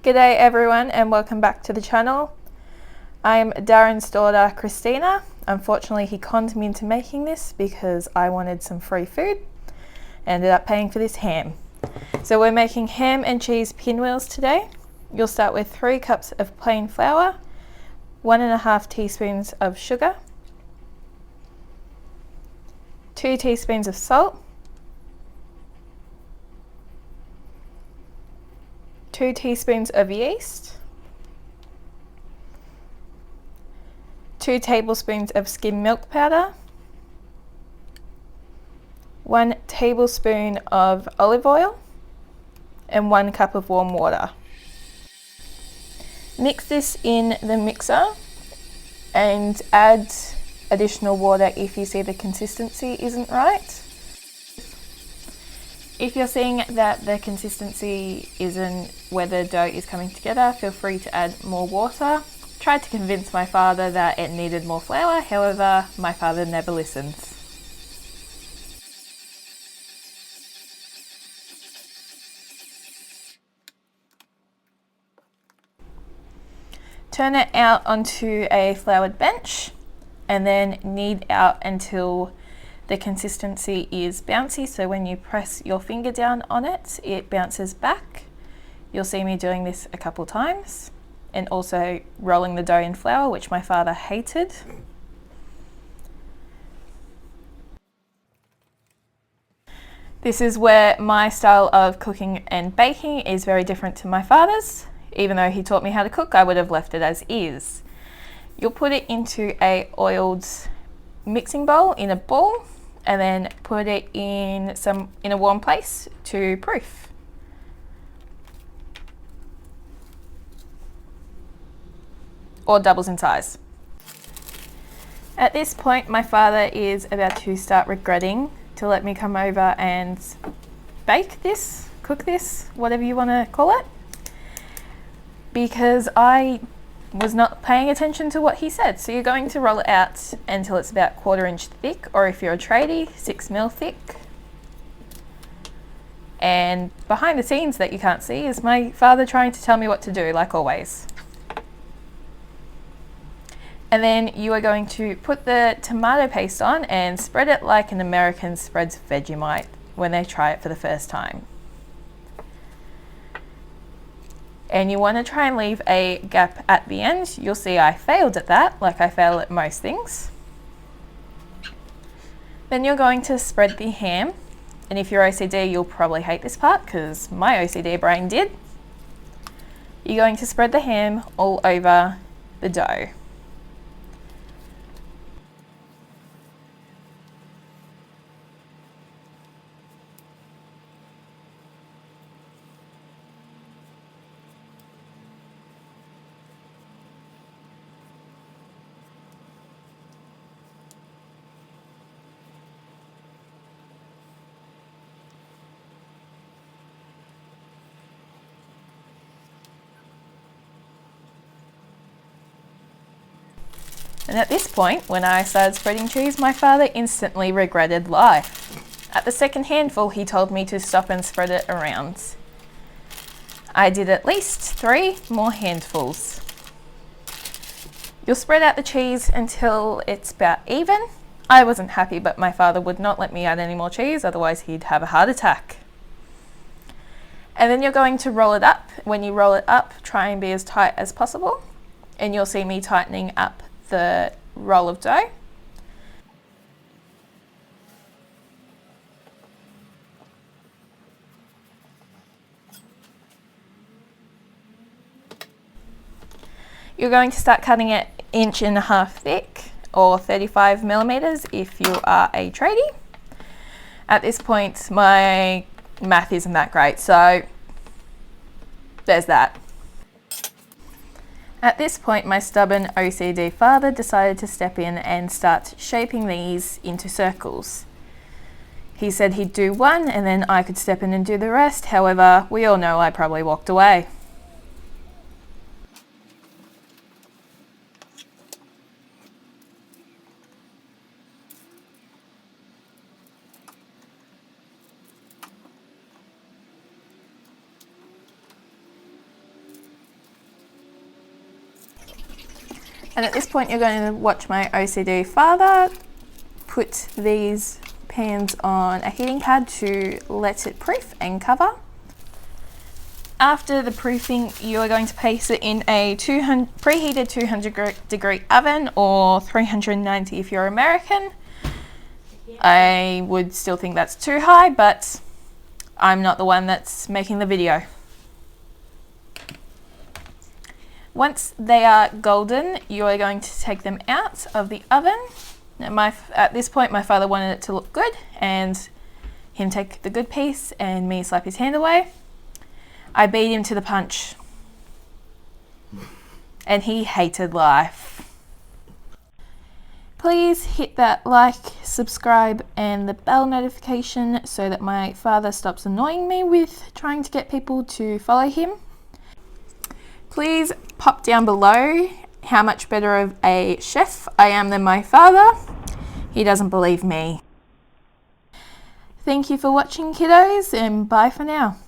G'day everyone and welcome back to the channel. I'm Darren's daughter Christina. Unfortunately he conned me into making this because I wanted some free food. Ended up paying for this ham. So we're making ham and cheese pinwheels today. You'll start with 3 cups of plain flour, 1.5 teaspoons of sugar, 2 teaspoons of salt, 2 teaspoons of yeast, 2 tablespoons of skim milk powder, 1 tablespoon of olive oil, and 1 cup of warm water. Mix this in the mixer and add additional water if you see the consistency isn't right. If you're seeing that the consistency isn't where the dough is coming together, feel free to add more water. Tried to convince my father that it needed more flour, however, my father never listens. Turn it out onto a floured bench and then knead out until the consistency is bouncy, so when you press your finger down on it, it bounces back. You'll see me doing this a couple times, and also rolling the dough in flour, which my father hated. This is where my style of cooking and baking is very different to my father's. Even though he taught me how to cook, I would have left it as is. You'll put it into a oiled mixing bowl in a bowl, and then put it in a warm place to proof. Or doubles in size. At this point, my father is about to start regretting to let me come over and bake this, cook this, whatever you want to call it, because I was not paying attention to what he said. So you're going to roll it out until it's about 1/4 inch thick, or if you're a tradie, 6 mil thick. And behind the scenes that you can't see is my father trying to tell me what to do, like always. And then you are going to put the tomato paste on and spread it like an American spreads Vegemite when they try it for the first time. And you want to try and leave a gap at the end. You'll see I failed at that, like I fail at most things. Then you're going to spread the ham, and if you're OCD you'll probably hate this part because my OCD brain did. You're going to spread the ham all over the dough. And at this point, when I started spreading cheese, my father instantly regretted life. At the second handful, he told me to stop and spread it around. I did at least 3 more handfuls. You'll spread out the cheese until it's about even. I wasn't happy, but my father would not let me add any more cheese, otherwise he'd have a heart attack. And then you're going to roll it up. When you roll it up, try and be as tight as possible. And you'll see me tightening up the roll of dough. You're going to start cutting it 1.5 inch thick, or 35 millimeters if you are a tradie. At this point, my math isn't that great, so there's that. At this point, my stubborn OCD father decided to step in and start shaping these into circles. He said he'd do one and then I could step in and do the rest. However, we all know I probably walked away. And at this point, you're going to watch my OCD father put these pans on a heating pad to let it proof and cover. After the proofing, you are going to place it in a preheated 200 degree oven, or 390 if you're American. I would still think that's too high, but I'm not the one that's making the video. Once they are golden, you are going to take them out of the oven. Now at this point, my father wanted it to look good, and him take the good piece and me slap his hand away. I beat him to the punch, and he hated life. Please hit that like, subscribe, and the bell notification so that my father stops annoying me with trying to get people to follow him. Please pop down below how much better of a chef I am than my father. He doesn't believe me. Thank you for watching, kiddos, and bye for now.